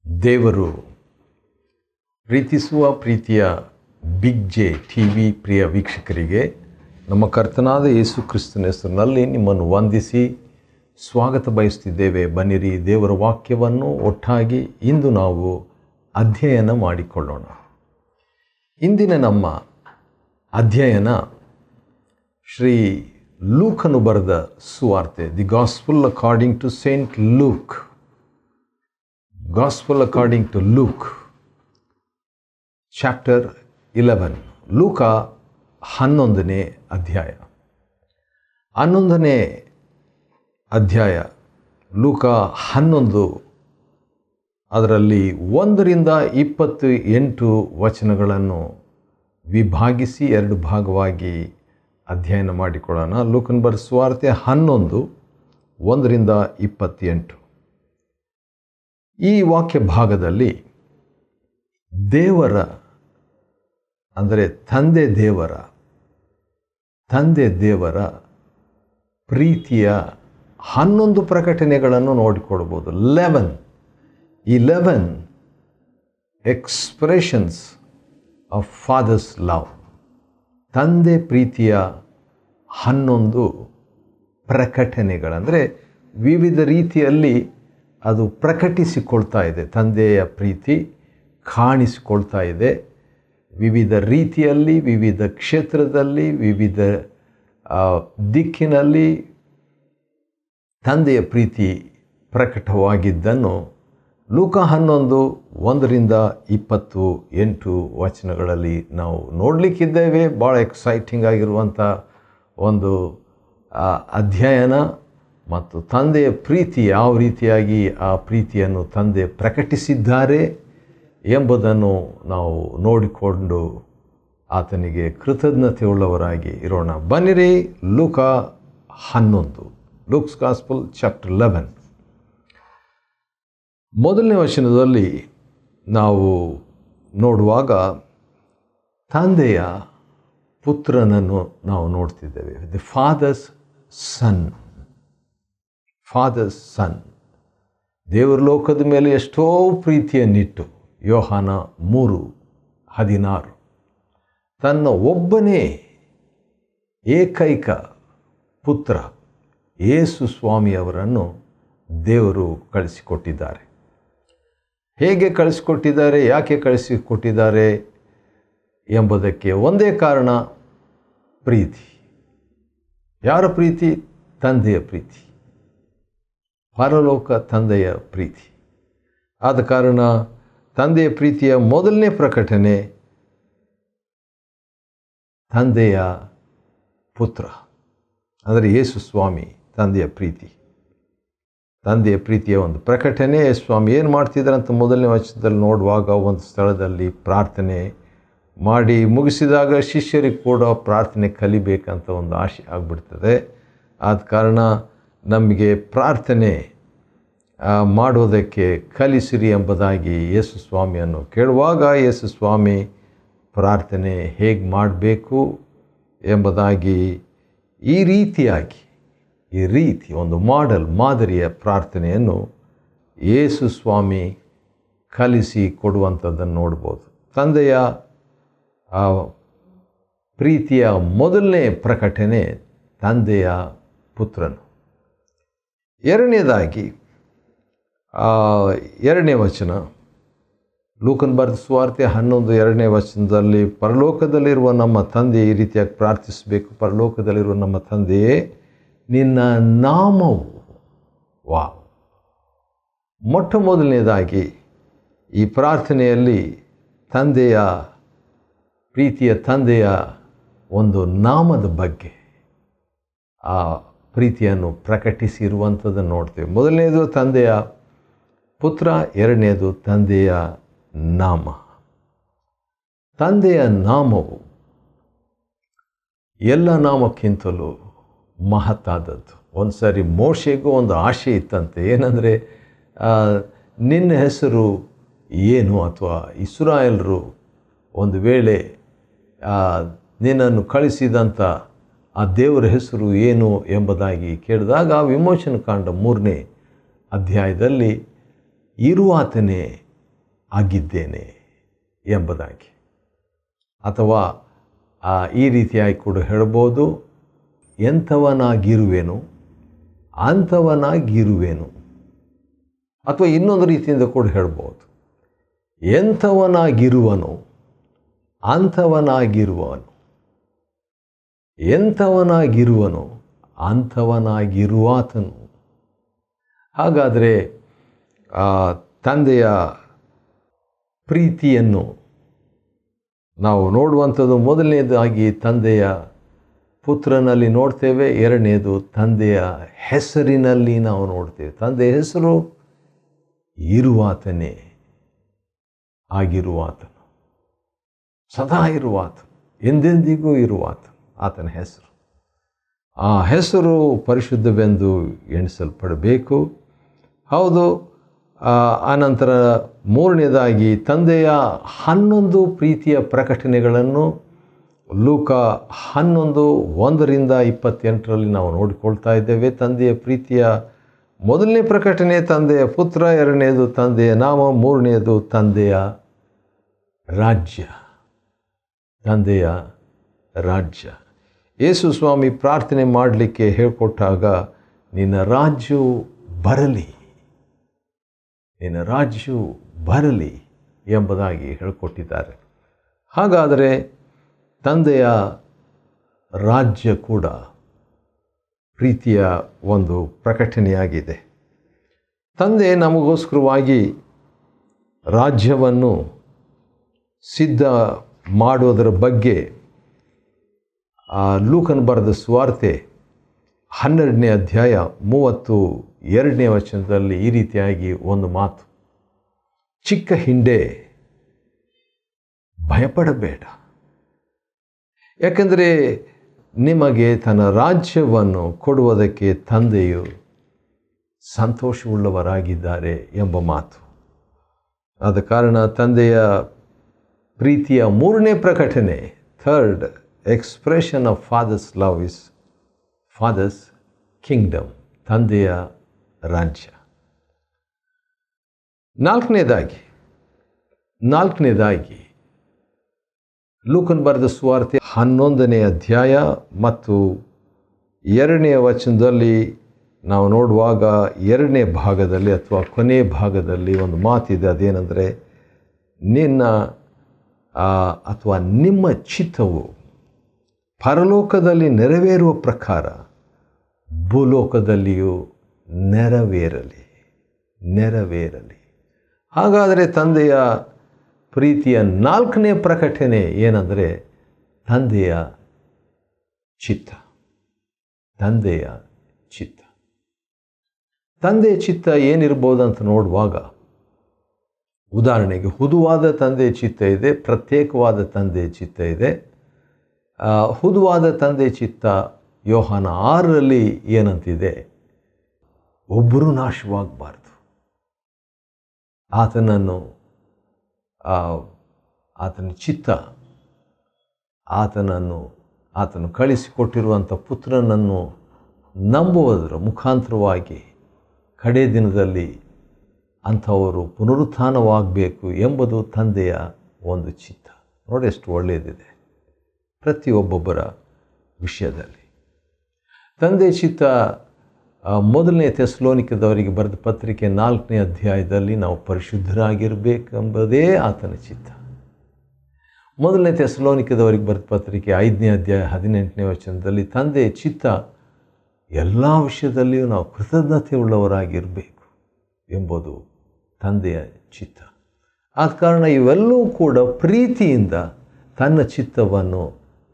ದೇವರು ಪ್ರೀತಿಸುವ ಪ್ರೀತಿಯ ಬಿಗ್ ಜೆ ಟಿ ವಿ ಪ್ರಿಯ ವೀಕ್ಷಕರಿಗೆ ನಮ್ಮ ಕರ್ತನಾದ ಯೇಸು ಕ್ರಿಸ್ತನ ಹೆಸರಿನಲ್ಲಿ ನಿಮ್ಮನ್ನು ವಂದಿಸಿ ಸ್ವಾಗತ ಬಯಸ್ತಿದ್ದೇವೆ. ಬನ್ನಿರಿ, ದೇವರ ವಾಕ್ಯವನ್ನು ಒಟ್ಟಾಗಿ ಇಂದು ನಾವು ಅಧ್ಯಯನ ಮಾಡಿಕೊಳ್ಳೋಣ. ಇಂದಿನ ನಮ್ಮ ಅಧ್ಯಯನ ಶ್ರೀ ಲೂಕನು ಬರೆದ ಸುವಾರ್ತೆ, the gospel according to Saint Luke. Gospel according to Luke, chapter 11. ಲೂಕ 11ನೇ ಅಧ್ಯಾಯ. 11ನೇ ಅಧ್ಯಾಯ ಲೂಕ 11, ಅದರಲ್ಲಿ 1ರಿಂದ 28 ವಚನಗಳನ್ನು ವಿಭಾಗಿಸಿ 2 ಭಾಗವಾಗಿ ಅಧ್ಯಯನ ಮಾಡಿಕೊಳ್ಳೋಣ. ಲೂಕನ ಬರೆದ ಸುವಾರ್ತೆ 11, 1ರಿಂದ 28. ಈ ವಾಕ್ಯ ಭಾಗದಲ್ಲಿ ದೇವರ ಅಂದರೆ ತಂದೆ ದೇವರ ಪ್ರೀತಿಯ 11 ಪ್ರಕಟಣೆಗಳನ್ನು ನೋಡಿಕೊಳ್ಬೋದು. 11 ಎಕ್ಸ್ಪ್ರೆಷನ್ಸ್ ಆಫ್ ಫಾದರ್ಸ್ ಲವ್. ತಂದೆ ಪ್ರೀತಿಯ 11 ಪ್ರಕಟಣೆಗಳಂದರೆ ವಿವಿಧ ರೀತಿಯಲ್ಲಿ ಅದು ಪ್ರಕಟಿಸಿಕೊಳ್ತಾ ಇದೆ. ತಂದೆಯ ಪ್ರೀತಿ ಕಾಣಿಸಿಕೊಳ್ತಾ ಇದೆ ವಿವಿಧ ರೀತಿಯಲ್ಲಿ, ವಿವಿಧ ಕ್ಷೇತ್ರದಲ್ಲಿ, ವಿವಿಧ ದಿಕ್ಕಿನಲ್ಲಿ ತಂದೆಯ ಪ್ರೀತಿ ಪ್ರಕಟವಾಗಿದ್ದನ್ನು ಲೂಕ 11, 1ರಿಂದ 28 ವಚನಗಳಲ್ಲಿ ನಾವು ನೋಡಲಿಕ್ಕಿದ್ದೇವೆ. ಭಾಳ ಎಕ್ಸೈಟಿಂಗ್ ಆಗಿರುವಂಥ ಒಂದು ಅಧ್ಯಯನ ಮತ್ತು ತಂದೆಯ ಪ್ರೀತಿ ಯಾವ ರೀತಿಯಾಗಿ ಆ ಪ್ರೀತಿಯನ್ನು ತಂದೆ ಪ್ರಕಟಿಸಿದ್ದಾರೆ ಎಂಬುದನ್ನು ನಾವು ನೋಡಿಕೊಂಡು ಆತನಿಗೆ ಕೃತಜ್ಞತೆ ಉಳ್ಳವರಾಗಿ ಇರೋಣ. ಬನ್ನಿರಿ, ಲೂಕ 11, ಲೂಕ್ಸ್ ಗಾಸ್ಪಲ್ ಚಾಪ್ಟರ್ 11. ಮೊದಲನೇ ವಚನದಲ್ಲಿ ನಾವು ನೋಡುವಾಗ ತಂದೆಯ ಪುತ್ರನನ್ನು ನಾವು ನೋಡ್ತಿದ್ದೇವೆ. ದಿ ಫಾದರ್ಸ್ ಸನ್. ದೇವರ ಲೋಕದ ಮೇಲೆ ಎಷ್ಟೋ ಪ್ರೀತಿಯನ್ನಿಟ್ಟು ಯೋಹಾನ 3:16 ತನ್ನ ಒಬ್ಬನೇ ಏಕೈಕ ಪುತ್ರ ಯೇಸು ಸ್ವಾಮಿಯವರನ್ನು ದೇವರು ಕಳಿಸಿಕೊಟ್ಟಿದ್ದಾರೆ. ಹೇಗೆ ಕಳಿಸಿಕೊಟ್ಟಿದ್ದಾರೆ, ಯಾಕೆ ಕಳಿಸಿಕೊಟ್ಟಿದ್ದಾರೆ ಎಂಬುದಕ್ಕೆ ಒಂದೇ ಕಾರಣ, ಪ್ರೀತಿ. ಯಾರ ಪ್ರೀತಿ? ತಂದೆಯ ಪ್ರೀತಿ, ಪರಲೋಕ ತಂದೆಯ ಪ್ರೀತಿ. ಆದ ಕಾರಣ ತಂದೆಯ ಪ್ರೀತಿಯ ಮೊದಲನೇ ಪ್ರಕಟಣೆ ತಂದೆಯ ಪುತ್ರ ಅಂದರೆ ಯೇಸು ಸ್ವಾಮಿ. ತಂದೆಯ ಪ್ರೀತಿಯ ಒಂದು ಪ್ರಕಟಣೆ. ಯೇಸು ಸ್ವಾಮಿ ಏನು ಮಾಡ್ತಿದ್ದಾರೆ ಅಂತ ಮೊದಲನೇ ವಚನದಲ್ಲಿ ನೋಡುವಾಗ, ಒಂದು ಸ್ಥಳದಲ್ಲಿ ಪ್ರಾರ್ಥನೆ ಮಾಡಿ ಮುಗಿಸಿದಾಗ ಶಿಷ್ಯರಿಗೆ ಕೂಡ ಪ್ರಾರ್ಥನೆ ಕಲಿಬೇಕಂತ ಒಂದು ಆಸೆ ಆಗಿಬಿಡ್ತದೆ. ಆದ ಕಾರಣ ನಮಗೆ ಪ್ರಾರ್ಥನೆ ಮಾಡೋದಕ್ಕೆ ಕಲಿಸಿರಿ ಎಂಬುದಾಗಿ ಯೇಸು ಸ್ವಾಮಿಯನ್ನು ಕೇಳುವಾಗ, ಯೇಸು ಸ್ವಾಮಿ ಪ್ರಾರ್ಥನೆ ಹೇಗೆ ಮಾಡಬೇಕು ಎಂಬುದಾಗಿ ಈ ರೀತಿ ಒಂದು ಮಾದರಿಯ ಪ್ರಾರ್ಥನೆಯನ್ನು ಯೇಸು ಸ್ವಾಮಿ ಕಲಿಸಿ ಕೊಡುವಂಥದ್ದನ್ನು ನೋಡ್ಬೋದು. ತಂದೆಯ ಪ್ರೀತಿಯ ಮೊದಲನೇ ಪ್ರಕಟಣೆ ತಂದೆಯ ಪುತ್ರನು. ಎರಡನೇದಾಗಿ 2ನೇ ವಚನ, ಲೂಕನ್ ಬರೆದ ಸುವಾರ್ತೆ 11, 2ನೇ ವಚನದಲ್ಲಿ, ಪರಲೋಕದಲ್ಲಿರುವ ನಮ್ಮ ತಂದೆ ಈ ರೀತಿಯಾಗಿ ಪ್ರಾರ್ಥಿಸಬೇಕು. ಪರಲೋಕದಲ್ಲಿರುವ ನಮ್ಮ ತಂದೆಯೇ, ನಿನ್ನ ನಾಮವು. ಮೊಟ್ಟ ಮೊದಲನೇದಾಗಿ ಈ ಪ್ರಾರ್ಥನೆಯಲ್ಲಿ ಪ್ರೀತಿಯ ತಂದೆಯ ಒಂದು ನಾಮದ ಬಗ್ಗೆ ಆ ಪ್ರೀತಿಯನ್ನು ಪ್ರಕಟಿಸಿರುವಂಥದ್ದನ್ನು ನೋಡ್ತೇವೆ. ಮೊದಲನೇದು ತಂದೆಯ ಪುತ್ರ, ಎರಡನೇದು ತಂದೆಯ ನಾಮ. ತಂದೆಯ ನಾಮವು ಎಲ್ಲ ನಾಮಕ್ಕಿಂತಲೂ ಮಹತ್ತಾದದ್ದು. ಒಂದು ಸಾರಿ ಮೋಶೆಗೂ ಒಂದು ಆಶೆ ಇತ್ತಂತೆ. ಏನಂದರೆ, ನಿನ್ನ ಹೆಸರು ಏನು, ಅಥವಾ ಇಸ್ರಾಯೇಲರು ಒಂದು ವೇಳೆ ನಿನ್ನನ್ನು ಕಳಿಸಿದಂಥ ಆ ದೇವರ ಹೆಸರು ಏನು ಎಂಬುದಾಗಿ ಕೇಳಿದಾಗ, ವಿಮೋಚನ ಕಾಂಡ 3ನೇ ಅಧ್ಯಾಯದಲ್ಲಿ ಇರುವಾತನೇ ಆಗಿದ್ದೇನೆ ಎಂಬುದಾಗಿ. ಅಥವಾ ಈ ರೀತಿಯಾಗಿ ಕೂಡ ಹೇಳ್ಬೋದು, ಎಂಥವನಾಗಿರುವೆನು ಅಂಥವನಾಗಿರುವೆನು. ಅಥವಾ ಇನ್ನೊಂದು ರೀತಿಯಿಂದ ಕೂಡ ಹೇಳ್ಬೋದು, ಎಂಥವನಾಗಿರುವನು ಅಂಥವನಾಗಿರುವನು, ಎಂಥವನಾಗಿರುವನು ಅಂಥವನಾಗಿರುವಾತನು. ಹಾಗಾದರೆ ತಂದೆಯ ಪ್ರೀತಿಯನ್ನು ನಾವು ನೋಡುವಂಥದ್ದು ಮೊದಲನೇದಾಗಿ ತಂದೆಯ ಪುತ್ರನಲ್ಲಿ ನೋಡ್ತೇವೆ, ಎರಡನೇದು ತಂದೆಯ ಹೆಸರಿನಲ್ಲಿ ನಾವು ನೋಡ್ತೇವೆ. ತಂದೆಯ ಹೆಸರು ಇರುವಾತನೇ, ಆಗಿರುವಾತನು, ಸದಾ ಇರುವಾತನು, ಎಂದೆಂದಿಗೂ ಇರುವಾತನು ಆತನ ಹೆಸರು. ಆ ಹೆಸರು ಪರಿಶುದ್ಧವೆಂದು ಎಣಿಸಲ್ಪಡಬೇಕು. ಹೌದು. ಆನಂತರ ಮೂರನೇದಾಗಿ ತಂದೆಯ 11 ಪ್ರೀತಿಯ ಪ್ರಕಟಣೆಗಳನ್ನು ಲೂಕ 11:1-28 ನಾವು ನೋಡಿಕೊಳ್ತಾ ಇದ್ದೇವೆ. ತಂದೆಯ ಪ್ರೀತಿಯ ಮೊದಲನೇ ಪ್ರಕಟಣೆ ತಂದೆಯ ಪುತ್ರ, ಎರಡನೇದು ತಂದೆಯ ನಾಮ, ಮೂರನೇದು ತಂದೆಯ ರಾಜ್ಯ. ತಂದೆಯ ರಾಜ್ಯ. ಯೇಸು ಸ್ವಾಮಿ ಪ್ರಾರ್ಥನೆ ಮಾಡಲಿಕ್ಕೆ ಹೇಳಿಕೊಟ್ಟಾಗ, ನಿನ್ನ ರಾಜ್ಯವು ಬರಲಿ, ನಿನ್ನ ರಾಜ್ಯವು ಬರಲಿ ಎಂಬುದಾಗಿ ಹೇಳಿಕೊಟ್ಟಿದ್ದಾರೆ. ಹಾಗಾದರೆ ತಂದೆಯ ರಾಜ್ಯ ಕೂಡ ಪ್ರೀತಿಯ ಒಂದು ಪ್ರಕಟಣೆಯಾಗಿದೆ. ತಂದೆ ನಮಗೋಸ್ಕರವಾಗಿ ರಾಜ್ಯವನ್ನು ಸಿದ್ಧ ಮಾಡುವುದರ ಬಗ್ಗೆ ಲೂಕನ ಬರೆದ ಸುವಾರ್ತೆ 12ನೇ ಅಧ್ಯಾಯ 32ನೇ ವಚನದಲ್ಲಿ ಈ ರೀತಿಯಾಗಿ ಒಂದು ಮಾತು, ಚಿಕ್ಕ ಹಿಂಡೆ ಭಯಪಡಬೇಡ, ಯಾಕೆಂದರೆ ನಿಮಗೆ ತನ್ನ ರಾಜ್ಯವನ್ನು ಕೊಡುವುದಕ್ಕೆ ತಂದೆಯು ಸಂತೋಷವುಳ್ಳವರಾಗಿದ್ದಾರೆ ಎಂಬ ಮಾತು. ಆದ ಕಾರಣ ತಂದೆಯ ಪ್ರೀತಿಯ ಮೂರನೇ ಪ್ರಕಟಣೆ, third expression of father's love is father's kingdom, ತಂದೆಯ ರಾಜ್ಯ. ನಾಲ್ಕನೇದಾಗಿ ಲೂಕನ್ ಬರೆದ ಸುವಾರ್ತೆ 11ನೇ ಅಧ್ಯಾಯ ಮತ್ತು 2ನೇ ವಚನದಲ್ಲಿ ನಾವು ನೋಡುವಾಗ 2ನೇ ಭಾಗದಲ್ಲಿ ಅಥವಾ ಕೊನೆಯ ಭಾಗದಲ್ಲಿ ಒಂದು ಮಾತಿದೆ. ಅದೇನೆಂದರೆ, ನಿನ್ನ ಅಥವಾ ನಿಮ್ಮ ಚಿತ್ತವು ಪರಲೋಕದಲ್ಲಿ ನೆರವೇರುವ ಪ್ರಕಾರ ಭೂಲೋಕದಲ್ಲಿಯೂ ನೆರವೇರಲಿ. ಹಾಗಾದರೆ ತಂದೆಯ ಪ್ರೀತಿಯ 4ನೇ ಪ್ರಕಟಣೆ ಏನಂದರೆ, ತಂದೆಯ ಚಿತ್ತ. ತಂದೆಯ ಚಿತ್ತ. ತಂದೆಯ ಚಿತ್ತ ಏನಿರ್ಬೋದಂತ ನೋಡುವಾಗ, ಉದಾಹರಣೆಗೆ ಹುದುವಾದ ತಂದೆಯ ಚಿತ್ತ ಇದೆ, ಪ್ರತ್ಯೇಕವಾದ ತಂದೆಯ ಚಿತ್ತ ಇದೆ. ಹುದುವಾದ ತಂದೆಯ ಚಿತ್ತ ಯೋಹಾನ 6ರಲ್ಲಿ ಏನಂತಿದೆ, ಒಬ್ಬರೂ ನಾಶವಾಗಬಾರ್ದು, ಆತನ ಚಿತ್ತ, ಆತನು ಕಳಿಸಿಕೊಟ್ಟಿರುವಂಥ ಪುತ್ರನನ್ನು ನಂಬುವುದರ ಮುಖಾಂತರವಾಗಿ ಕಡೆ ದಿನದಲ್ಲಿ ಅಂಥವರು ಪುನರುತ್ಥಾನವಾಗಬೇಕು ಎಂಬುದು ತಂದೆಯ ಒಂದು ಚಿತ್ತ. ನೋಡಿ ಎಷ್ಟು ಒಳ್ಳೆಯದಿದೆ ಪ್ರತಿಯೊಬ್ಬೊಬ್ಬರ ವಿಷಯದಲ್ಲಿ. ತಂದೆಯ ಚಿತ್ತ ಮೊದಲನೇ ಥೆಸಲೋನಿಕದವರಿಗೆ ಬರೆದ ಪತ್ರಿಕೆ 4ನೇ ಅಧ್ಯಾಯದಲ್ಲಿ ನಾವು ಪರಿಶುದ್ಧರಾಗಿರಬೇಕೆಂಬುದೇ ಆತನ ಚಿತ್ತ. ಮೊದಲನೇ ಥೆಸಲೋನಿಕದವರಿಗೆ ಬರೆದ ಪತ್ರಿಕೆ 5ನೇ ಅಧ್ಯಾಯ 18ನೇ ವಚನದಲ್ಲಿ ತಂದೆಯ ಚಿತ್ತ ಎಲ್ಲ ವಿಷಯದಲ್ಲಿಯೂ ನಾವು ಕೃತಜ್ಞತೆ ಉಳ್ಳವರಾಗಿರಬೇಕು ಎಂಬುದು ತಂದೆಯ ಚಿತ್ತ. ಆದ ಕಾರಣ ಇವೆಲ್ಲವೂ ಕೂಡ ಪ್ರೀತಿಯಿಂದ ತನ್ನ ಚಿತ್ತವನ್ನು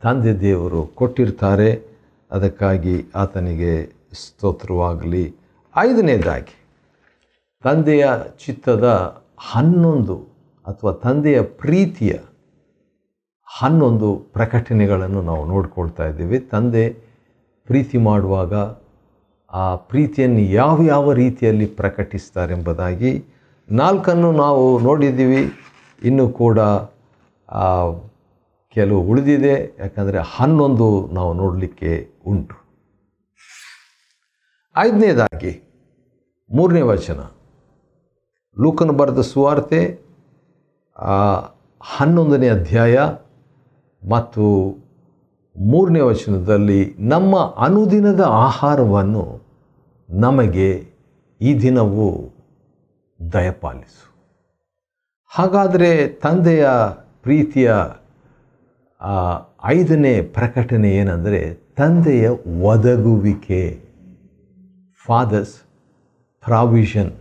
ತಂದೆ ದೇವರು ಕೊಟ್ಟಿರ್ತಾರೆ. ಅದಕ್ಕಾಗಿ ಆತನಿಗೆ ಸ್ತೋತ್ರವಾಗಲಿ. 5ನೇದಾಗಿ ತಂದೆಯ ಚಿತ್ತದ 11 ಅಥವಾ ತಂದೆಯ ಪ್ರೀತಿಯ 11 ಪ್ರಕಟಣೆಗಳನ್ನು ನಾವು ನೋಡ್ಕೊಳ್ತಾ ಇದ್ದೀವಿ. ತಂದೆ ಪ್ರೀತಿ ಮಾಡುವಾಗ ಆ ಪ್ರೀತಿಯನ್ನು ಯಾವ ರೀತಿಯಲ್ಲಿ ಪ್ರಕಟಿಸ್ತಾರೆ ಎಂಬುದಾಗಿ 4 ನಾವು ನೋಡಿದ್ದೀವಿ. ಇನ್ನೂ ಕೂಡ ಕೆಲವು ಉಳಿದಿದೆ, ಯಾಕಂದರೆ 11 ನಾವು ನೋಡಲಿಕ್ಕೆ ಉಂಟು. 5ನೇದಾಗಿ 3ನೇ ವಚನ, ಲೂಕನು ಬರೆದ ಸುವಾರ್ತೆ 11ನೇ ಅಧ್ಯಾಯ ಮತ್ತು 3ನೇ ವಚನದಲ್ಲಿ ನಮ್ಮ ಅನುದಿನದ ಆಹಾರವನ್ನು ನಮಗೆ ಈ ದಿನವೂ ದಯಪಾಲಿಸು. ಹಾಗಾದರೆ ತಂದೆಯ ಪ್ರೀತಿಯ 5ನೇ ಪ್ರಕಟಣೆ ಏನಂದರೆ ತಂದೆಯ ಒದಗುವಿಕೆ, ಫಾದರ್ಸ್ ಪ್ರಾವಿಷನ್.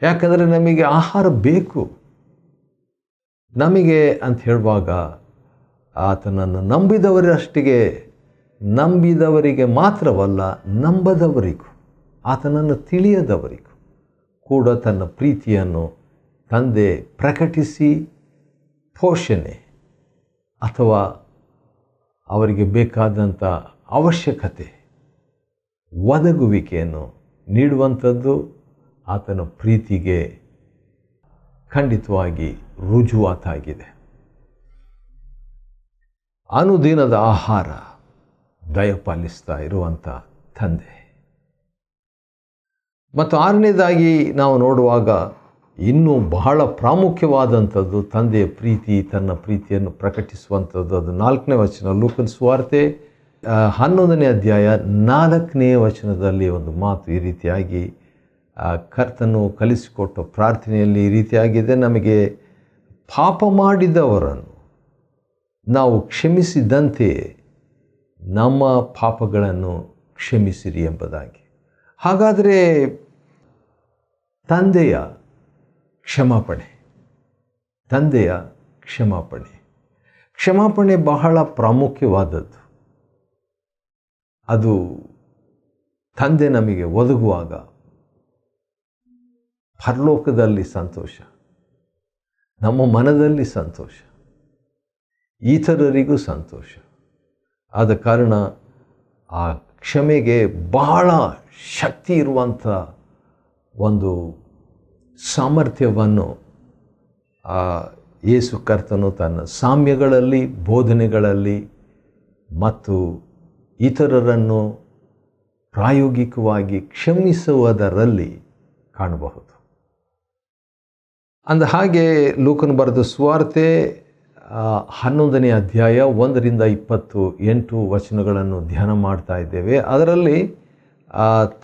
ಯಾಕಂದರೆ ನಮಗೆ ಆಹಾರ ಬೇಕು. ನಮಗೆ ಅಂತ ಹೇಳುವಾಗ ಆತನನ್ನು ನಂಬಿದವರಿಗೆ ಮಾತ್ರವಲ್ಲ, ನಂಬದವರಿಗೂ, ಆತನನ್ನು ತಿಳಿಯದವರಿಗೂ ಕೂಡ ತನ್ನ ಪ್ರೀತಿಯನ್ನು ತಂದೆ ಪ್ರಕಟಿಸಿ ಪೋಷಣೆ ಅಥವಾ ಅವರಿಗೆ ಬೇಕಾದಂಥ ಅವಶ್ಯಕತೆ ಒದಗುವಿಕೆಯನ್ನು ನೀಡುವಂಥದ್ದು ಆತನ ಪ್ರೀತಿಗೆ ಖಂಡಿತವಾಗಿ ರುಜುವಾತಾಗಿದೆ. ಅನುದಿನದ ಆಹಾರ ದಯಪಾಲಿಸ್ತಾ ಇರುವಂಥ ತಂದೆ. ಮತ್ತು 6ನೇದಾಗಿ ನಾವು ನೋಡುವಾಗ ಇನ್ನೂ ಬಹಳ ಪ್ರಾಮುಖ್ಯವಾದಂಥದ್ದು ತಂದೆಯ ಪ್ರೀತಿ, ತನ್ನ ಪ್ರೀತಿಯನ್ನು ಪ್ರಕಟಿಸುವಂಥದ್ದು. ಅದು 4ನೇ ವಚನ, ಲೂಕನ ಸುವಾರ್ತೆ 11ನೇ ಅಧ್ಯಾಯ 4ನೇ ವಚನದಲ್ಲಿ ಒಂದು ಮಾತು ಈ ರೀತಿಯಾಗಿ ಕರ್ತನು ಕಲಿಸಿಕೊಟ್ಟ ಪ್ರಾರ್ಥನೆಯಲ್ಲಿ ಈ ರೀತಿಯಾಗಿದೆ, ನಮಗೆ ಪಾಪ ಮಾಡಿದವರನ್ನು ನಾವು ಕ್ಷಮಿಸಿದಂತೆ ನಮ್ಮ ಪಾಪಗಳನ್ನು ಕ್ಷಮಿಸಿರಿ ಎಂಬುದಾಗಿ. ಹಾಗಾದರೆ ತಂದೆಯ ಕ್ಷಮಾಪಣೆ ಬಹಳ ಪ್ರಾಮುಖ್ಯವಾದದ್ದು. ಅದು ತಂದೆ ನಮಗೆ ಒದಗುವಾಗ ಪರಲೋಕದಲ್ಲಿ ಸಂತೋಷ, ನಮ್ಮ ಮನದಲ್ಲಿ ಸಂತೋಷ, ಇತರರಿಗೂ ಸಂತೋಷ. ಆದ ಕಾರಣ ಆ ಕ್ಷಮೆಗೆ ಬಹಳ ಶಕ್ತಿ ಇರುವಂಥ ಒಂದು ಸಾಮರ್ಥ್ಯವನ್ನು ಯೇಸು ಕರ್ತನು ತನ್ನ ಸಾಮ್ಯಗಳಲ್ಲಿ, ಬೋಧನೆಗಳಲ್ಲಿ ಮತ್ತು ಇತರರನ್ನು ಪ್ರಾಯೋಗಿಕವಾಗಿ ಕ್ಷಮಿಸುವುದರಲ್ಲಿ ಕಾಣಬಹುದು. ಅಂದ ಹಾಗೆ ಲೂಕನು ಬರೆದ ಸುವಾರ್ತೆ 11ನೇ ಅಧ್ಯಾಯ 1ರಿಂದ 28 ವಚನಗಳನ್ನು ಧ್ಯಾನ ಮಾಡ್ತಾ ಇದ್ದೇವೆ. ಅದರಲ್ಲಿ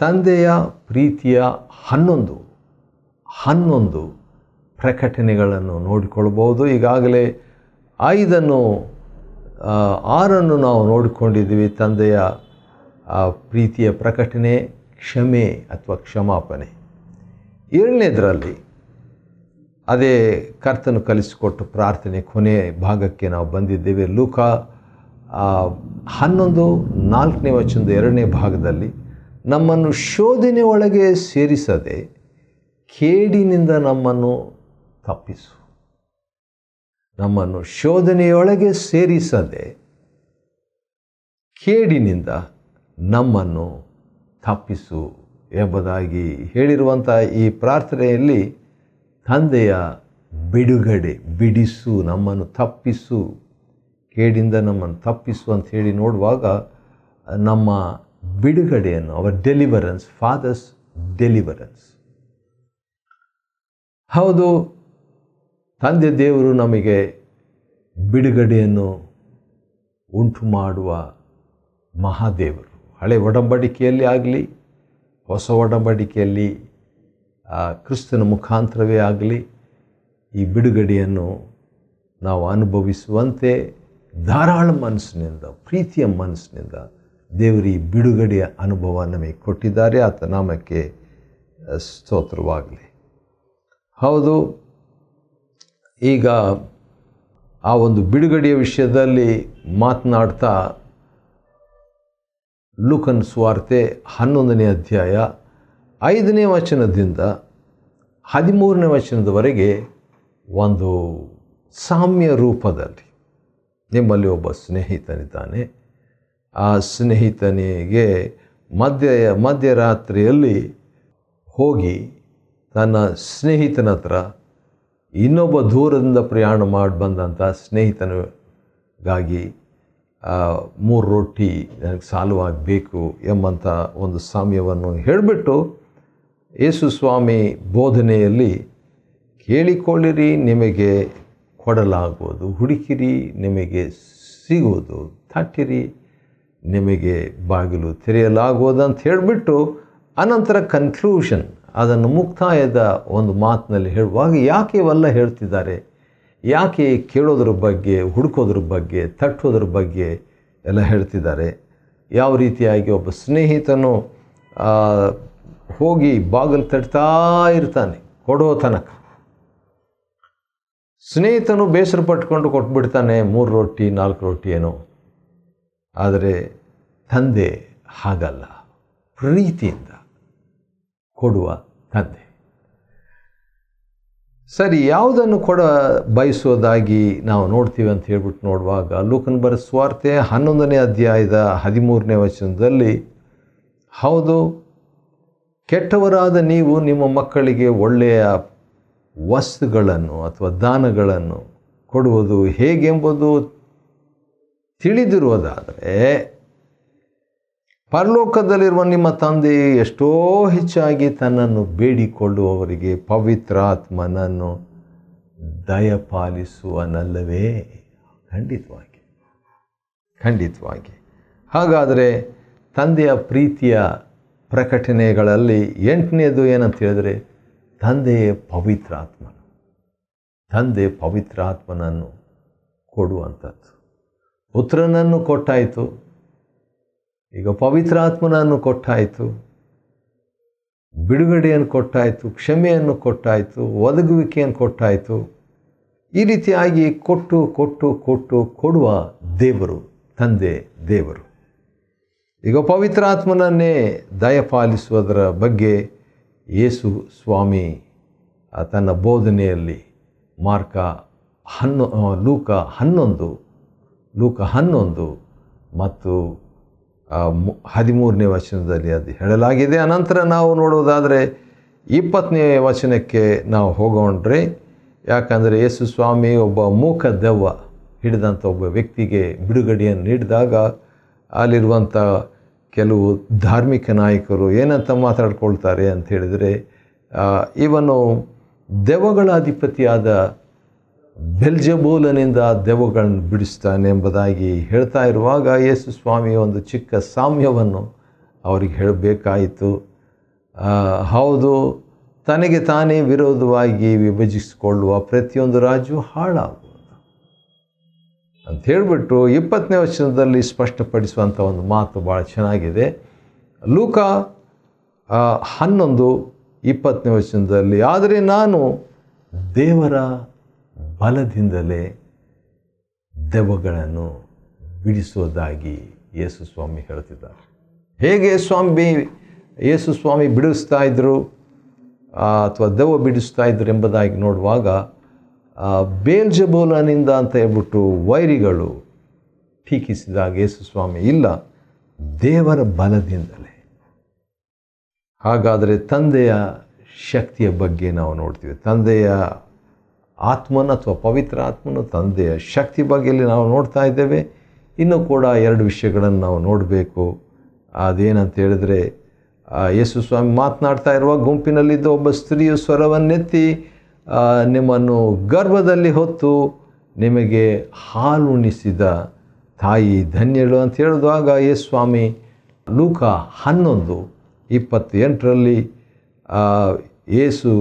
ತಂದೆಯ ಪ್ರೀತಿಯ 11 ಪ್ರಕಟಣೆಗಳನ್ನು ನೋಡಿಕೊಳ್ಬೋದು. ಈಗಾಗಲೇ 6 ನಾವು ನೋಡಿಕೊಂಡಿದ್ದೀವಿ. ತಂದೆಯ ಪ್ರೀತಿಯ ಪ್ರಕಟಣೆ, ಕ್ಷಮೆ ಅಥವಾ ಕ್ಷಮಾಪಣೆ. 7ನೇದರಲ್ಲಿ ಅದೇ ಕರ್ತನು ಕಲಿಸಿಕೊಟ್ಟು ಪ್ರಾರ್ಥನೆ ಕೊನೆ ಭಾಗಕ್ಕೆ ನಾವು ಬಂದಿದ್ದೇವೆ. ಲೂಕ 11:4ನೇ ವಚನದ 2ನೇ ಭಾಗದಲ್ಲಿ ನಮ್ಮನ್ನು ಶೋಧನೆ ಒಳಗೆ ಸೇರಿಸದೆ ಕೇಡಿನಿಂದ ನಮ್ಮನ್ನು ತಪ್ಪಿಸು. ನಮ್ಮನ್ನು ಶೋಧನೆಯೊಳಗೆ ಸೇರಿಸದೆ ಕೇಡಿನಿಂದ ನಮ್ಮನ್ನು ತಪ್ಪಿಸು ಎಂಬುದಾಗಿ ಹೇಳಿರುವಂಥ ಈ ಪ್ರಾರ್ಥನೆಯಲ್ಲಿ ತಂದೆಯ ಬಿಡುಗಡೆ, ಬಿಡಿಸು, ನಮ್ಮನ್ನು ತಪ್ಪಿಸು, ಕೇಡಿಂದ ನಮ್ಮನ್ನು ತಪ್ಪಿಸು ಅಂತ ಹೇಳಿ ನೋಡುವಾಗ ನಮ್ಮ ಬಿಡುಗಡೆಯನ್ನು, ಅವರ್ ಡೆಲಿವರೆನ್ಸ್, ಫಾದರ್ಸ್ ಡೆಲಿವರೆನ್ಸ್. ಹೌದು, ತಂದೆ ದೇವರು ನಮಗೆ ಬಿಡುಗಡೆಯನ್ನು ಉಂಟು ಮಾಡುವ ಮಹಾದೇವರು. ಹಳೆ ಒಡಂಬಡಿಕೆಯಲ್ಲಿ ಆಗಲಿ, ಹೊಸ ಒಡಂಬಡಿಕೆಯಲ್ಲಿ ಕ್ರಿಸ್ತನ ಮುಖಾಂತರವೇ ಆಗಲಿ, ಈ ಬಿಡುಗಡೆಯನ್ನು ನಾವು ಅನುಭವಿಸುವಂತೆ ಧಾರಾಳ ಮನಸ್ಸಿನಿಂದ, ಪ್ರೀತಿಯ ಮನಸ್ಸಿನಿಂದ ದೇವರು ಈ ಬಿಡುಗಡೆಯ ಅನುಭವ ನಮಗೆ ಕೊಟ್ಟಿದ್ದಾರೆ. ಆತ ನಾಮಕ್ಕೆ ಸ್ತೋತ್ರವಾಗಲಿ. ಹೌದು, ಈಗ ಆ ಒಂದು ಬಿಡುಗಡೆಯ ವಿಷಯದಲ್ಲಿ ಮಾತನಾಡ್ತಾ ಲೂಕನ ಸುವಾರ್ತೆ 11ನೇ ಅಧ್ಯಾಯ 5ನೇ ವಚನದಿಂದ 13ನೇ ವಚನದವರೆಗೆ ಒಂದು ಸಾಮ್ಯ ರೂಪದಲ್ಲಿ ನಿಮ್ಮಲ್ಲಿ ಒಬ್ಬ ಸ್ನೇಹಿತನಿದ್ದಾನೆ. ಆ ಸ್ನೇಹಿತನಿಗೆ ಮಧ್ಯರಾತ್ರಿಯಲ್ಲಿ ಹೋಗಿ ತನ್ನ ಸ್ನೇಹಿತನ ಹತ್ರ ಇನ್ನೊಬ್ಬ ದೂರದಿಂದ ಪ್ರಯಾಣ ಮಾಡಿ ಬಂದಂಥ ಸ್ನೇಹಿತನಿಗಾಗಿ 3 ರೊಟ್ಟಿ ನನಗೆ ಸಾಲವಾಗಬೇಕು ಎಂಬಂಥ ಒಂದು ಸಾಮ್ಯವನ್ನು ಹೇಳಿಬಿಟ್ಟು ಯೇಸು ಸ್ವಾಮಿ ಬೋಧನೆಯಲ್ಲಿ ಕೇಳಿಕೊಳ್ಳಿರಿ ನಿಮಗೆ ಕೊಡಲಾಗುವುದು, ಹುಡುಕಿರಿ ನಿಮಗೆ ಸಿಗುವುದು, ತಟ್ಟಿರಿ ನಿಮಗೆ ಬಾಗಿಲು ತೆರೆಯಲಾಗುವುದು ಅಂತ ಹೇಳಿಬಿಟ್ಟು ಅನಂತರ ಕನ್ಕ್ಲೂಷನ್, ಅದನ್ನು ಮುಕ್ತಾಯದ ಒಂದು ಮಾತಿನಲ್ಲಿ ಹೇಳುವಾಗ ಯಾಕೆ ಇವೆಲ್ಲ ಹೇಳ್ತಿದ್ದಾರೆ, ಯಾಕೆ ಕೇಳೋದ್ರ ಬಗ್ಗೆ, ಹುಡುಕೋದ್ರ ಬಗ್ಗೆ, ತಟ್ಟೋದ್ರ ಬಗ್ಗೆ ಎಲ್ಲ ಹೇಳ್ತಿದ್ದಾರೆ. ಯಾವ ರೀತಿಯಾಗಿ ಒಬ್ಬ ಸ್ನೇಹಿತನು ಹೋಗಿ ಬಾಗಿಲು ತಟ್ತಾ ಇರ್ತಾನೆ ಕೊಡೋ ತನಕ. ಸ್ನೇಹಿತನು ಬೇಸರ ಪಟ್ಕೊಂಡು ಕೊಟ್ಬಿಡ್ತಾನೆ 3 ರೊಟ್ಟಿ 4 ರೊಟ್ಟಿ ಏನೋ. ಆದರೆ ತಂದೆ ಹಾಗಲ್ಲ, ಪ್ರೀತಿಯಿಂದ ಕೊಡುವ ತಂದೆ. ಸರಿ, ಯಾವುದನ್ನು ಬಯಸೋದಾಗಿ ನಾವು ನೋಡ್ತೀವಿ ಅಂತ ಹೇಳ್ಬಿಟ್ಟು ನೋಡುವಾಗ ಲೂಕನ ಬರೆದ ಸುವಾರ್ತೆ 11ನೇ ಅಧ್ಯಾಯದ 13ನೇ ವಚನದಲ್ಲಿ, ಹೌದು, ಕೆಟ್ಟವರಾದ ನೀವು ನಿಮ್ಮ ಮಕ್ಕಳಿಗೆ ಒಳ್ಳೆಯ ವಸ್ತುಗಳನ್ನು ಅಥವಾ ದಾನಗಳನ್ನು ಕೊಡುವುದು ಹೇಗೆಂಬುದು ತಿಳಿದಿರುವುದಾದರೆ ಪರಲೋಕದಲ್ಲಿರುವ ನಿಮ್ಮ ತಂದೆ ಎಷ್ಟೋ ಹೆಚ್ಚಾಗಿ ತನ್ನನ್ನು ಬೇಡಿಕೊಳ್ಳುವವರಿಗೆ ಪವಿತ್ರಾತ್ಮನನ್ನು ದಯಪಾಲಿಸುವನಲ್ಲವೇ? ಖಂಡಿತವಾಗಿ. ಹಾಗಾದರೆ ತಂದೆಯ ಪ್ರೀತಿಯ ಪ್ರಕಟಣೆಗಳಲ್ಲಿ 8ನೇದು ಏನಂತ ಹೇಳಿದರೆ, ತಂದೆ ಪವಿತ್ರಾತ್ಮನನ್ನು ಕೊಡುವಂಥದ್ದು. ಪುತ್ರನನ್ನು ಕೊಟ್ಟಾಯಿತು, ಈಗ ಪವಿತ್ರಾತ್ಮನನ್ನು ಕೊಟ್ಟಾಯಿತು, ಬಿಡುಗಡೆಯನ್ನು ಕೊಟ್ಟಾಯಿತು, ಕ್ಷಮೆಯನ್ನು ಕೊಟ್ಟಾಯಿತು, ಒದಗುವಿಕೆಯನ್ನು ಕೊಟ್ಟಾಯಿತು. ಈ ರೀತಿಯಾಗಿ ಕೊಡುವ ದೇವರು ತಂದೆ ದೇವರು. ಈಗ ಪವಿತ್ರಾತ್ಮನನ್ನೇ ದಯಪಾಲಿಸುವುದರ ಬಗ್ಗೆ ಯೇಸು ಸ್ವಾಮಿ ತನ್ನ ಬೋಧನೆಯಲ್ಲಿ ಲೂಕ 11 ಮತ್ತು 13ನೇ ವಚನದಲ್ಲಿ ಅದು ಹೇಳಲಾಗಿದೆ. ಅನಂತರ ನಾವು ನೋಡುವುದಾದರೆ 20ನೇ ವಚನಕ್ಕೆ ನಾವು ಹೋಗೊಂಡ್ರೆ, ಯಾಕಂದರೆ ಯೇಸು ಸ್ವಾಮಿ ಒಬ್ಬ ಮೂಕ ದೆವ್ವ ಹಿಡಿದಂಥ ಒಬ್ಬ ವ್ಯಕ್ತಿಗೆ ಬಿಡುಗಡೆಯನ್ನು ನೀಡಿದಾಗ ಅಲ್ಲಿರುವಂಥ ಕೆಲವು ಧಾರ್ಮಿಕ ನಾಯಕರು ಏನಂತ ಮಾತಾಡ್ಕೊಳ್ತಾರೆ ಅಂತ ಹೇಳಿದರೆ, ಇವನು ದೆವ್ವಗಳ ಅಧಿಪತಿಯಾದ ಬೆಲ್ಜೆಬೂಲನಿಂದ ದೆವ್ವಗಳನ್ನು ಬಿಡಿಸ್ತಾನೆ ಎಂಬುದಾಗಿ ಹೇಳ್ತಾ ಇರುವಾಗ ಯೇಸು ಸ್ವಾಮಿ ಒಂದು ಚಿಕ್ಕ ಸಾಮ್ಯವನ್ನು ಅವರಿಗೆ ಹೇಳಬೇಕಾಯಿತು. ಹೌದು, ತನಗೆ ತಾನೇ ವಿರೋಧವಾಗಿ ವಿಭಜಿಸಿಕೊಳ್ಳುವ ಪ್ರತಿಯೊಂದು ರಾಜ್ಯವು ಹಾಳಾಗುವುದು ಅಂತ ಹೇಳಿಬಿಟ್ಟು 20ನೇ ವಚನದಲ್ಲಿ ಸ್ಪಷ್ಟಪಡಿಸುವಂಥ ಒಂದು ಮಾತು ಭಾಳ ಚೆನ್ನಾಗಿದೆ. ಲೂಕ 11:20ನೇ ವಚನದಲ್ಲಿ, ಆದರೆ ನಾನು ದೇವರ ಬಲದಿಂದಲೇ ದೆವ್ವಗಳನ್ನು ಬಿಡಿಸೋದಾಗಿ ಯೇಸು ಸ್ವಾಮಿ ಹೇಳ್ತಿದ್ದಾರೆ. ಹೇಗೆ ಯೇಸು ಸ್ವಾಮಿ ಬಿಡಿಸ್ತಾ ಇದ್ದರು ಅಥವಾ ದೆವ್ವ ಬಿಡಿಸ್ತಾ ಇದ್ರು ಎಂಬುದಾಗಿ ನೋಡುವಾಗ, ಬೇಲ್ಜೆಬೂಲನಿಂದ ಅಂತ ಹೇಳ್ಬಿಟ್ಟು ವೈರಿಗಳು ಟೀಕಿಸಿದಾಗ ಯೇಸು ಸ್ವಾಮಿ ಇಲ್ಲ, ದೇವರ ಬಲದಿಂದಲೇ. ಹಾಗಾದರೆ ತಂದೆಯ ಶಕ್ತಿಯ ಬಗ್ಗೆ ನಾವು ನೋಡ್ತೀವಿ. ತಂದೆಯ ಆತ್ಮನ ಅಥವಾ ಪವಿತ್ರ ಆತ್ಮನ ತಂದೆಯ ಶಕ್ತಿ ಬಗ್ಗೆ ನಾವು ನೋಡ್ತಾ ಇದ್ದೇವೆ. ಇನ್ನೂ ಕೂಡ 2 ವಿಷಯಗಳನ್ನು ನಾವು ನೋಡಬೇಕು. ಅದೇನಂತ ಹೇಳಿದ್ರೆ, ಯೇಸು ಸ್ವಾಮಿ ಮಾತನಾಡ್ತಾ ಇರುವ ಗುಂಪಿನಲ್ಲಿದ್ದ ಒಬ್ಬ ಸ್ತ್ರೀಯು ಸ್ವರವನ್ನೆತ್ತಿ, ನಿಮ್ಮನ್ನು ಗರ್ಭದಲ್ಲಿ ಹೊತ್ತು ನಿಮಗೆ ಹಾಲುಣಿಸಿದ ತಾಯಿ ಧನ್ಯಳು ಅಂತ ಹೇಳಿದಾಗ ಯೇಸು ಸ್ವಾಮಿ ಲೂಕ 11:28ರಲ್ಲಿ ಯೇಸು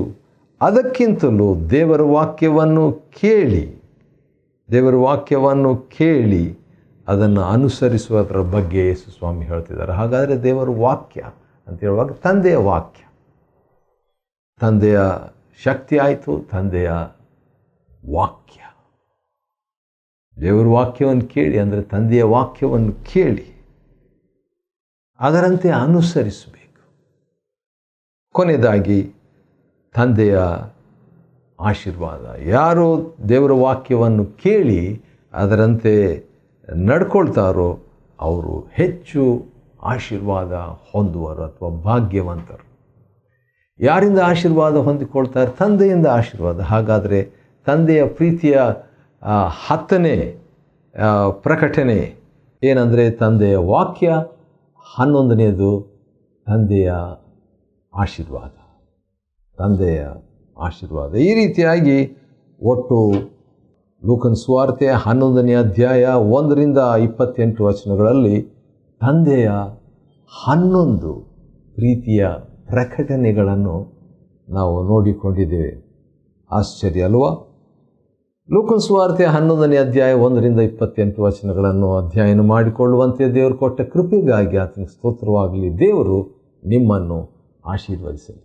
ಅದಕ್ಕಿಂತಲೂ ದೇವರ ವಾಕ್ಯವನ್ನು ಕೇಳಿ ಅದನ್ನು ಅನುಸರಿಸುವುದರ ಬಗ್ಗೆ ಯೇಸು ಸ್ವಾಮಿ ಹೇಳ್ತಿದ್ದಾರೆ. ಹಾಗಾದರೆ ದೇವರ ವಾಕ್ಯ ಅಂತ ಹೇಳುವಾಗ ತಂದೆಯ ಶಕ್ತಿ ಆಯಿತು, ತಂದೆಯ ವಾಕ್ಯ. ದೇವರ ವಾಕ್ಯವನ್ನು ಕೇಳಿ ಅಂದರೆ ತಂದೆಯ ವಾಕ್ಯವನ್ನು ಕೇಳಿ ಅದರಂತೆ ಅನುಸರಿಸಬೇಕು. ಕೊನೆಯದಾಗಿ ತಂದೆಯ ಆಶೀರ್ವಾದ. ಯಾರು ದೇವರ ವಾಕ್ಯವನ್ನು ಕೇಳಿ ಅದರಂತೆ ನಡ್ಕೊಳ್ತಾರೋ ಅವರು ಹೆಚ್ಚು ಆಶೀರ್ವಾದ ಹೊಂದುವರು ಅಥವಾ ಭಾಗ್ಯವಂತರು. ಯಾರಿಂದ ಆಶೀರ್ವಾದ ಹೊಂದಿಕೊಳ್ತಾರೆ? ತಂದೆಯಿಂದ ಆಶೀರ್ವಾದ. ಹಾಗಾದರೆ ತಂದೆಯ ಪ್ರೀತಿಯ 10ನೇ ಪ್ರಕಟಣೆ ಏನಂದರೆ ತಂದೆಯ ವಾಕ್ಯ, 11ನೇದು ತಂದೆಯ ಆಶೀರ್ವಾದ. ತಂದೆಯ ಆಶೀರ್ವಾದ. ಈ ರೀತಿಯಾಗಿ ಒಟ್ಟು ಲೂಕನ ಸುವಾರ್ತೆ 11ನೇ ಅಧ್ಯಾಯ 1-28 ತಂದೆಯ 11 ಪ್ರೀತಿಯ ಪ್ರಕಟಣೆಗಳನ್ನು ನಾವು ನೋಡಿಕೊಂಡಿದ್ದೇವೆ. ಆಶ್ಚರ್ಯ ಅಲ್ವಾ? ಲೂಕನ ಸುವಾರ್ತೆ 11ನೇ ಅಧ್ಯಾಯ 1-28 ಅಧ್ಯಯನ ಮಾಡಿಕೊಳ್ಳುವಂತೆ ದೇವರು ಕೊಟ್ಟ ಕೃಪೆಗಾಗಿ ಆತನಿಗೆ ಸ್ತೋತ್ರವಾಗಲಿ. ದೇವರು ನಿಮ್ಮನ್ನು ಆಶೀರ್ವದಿಸಲಿ.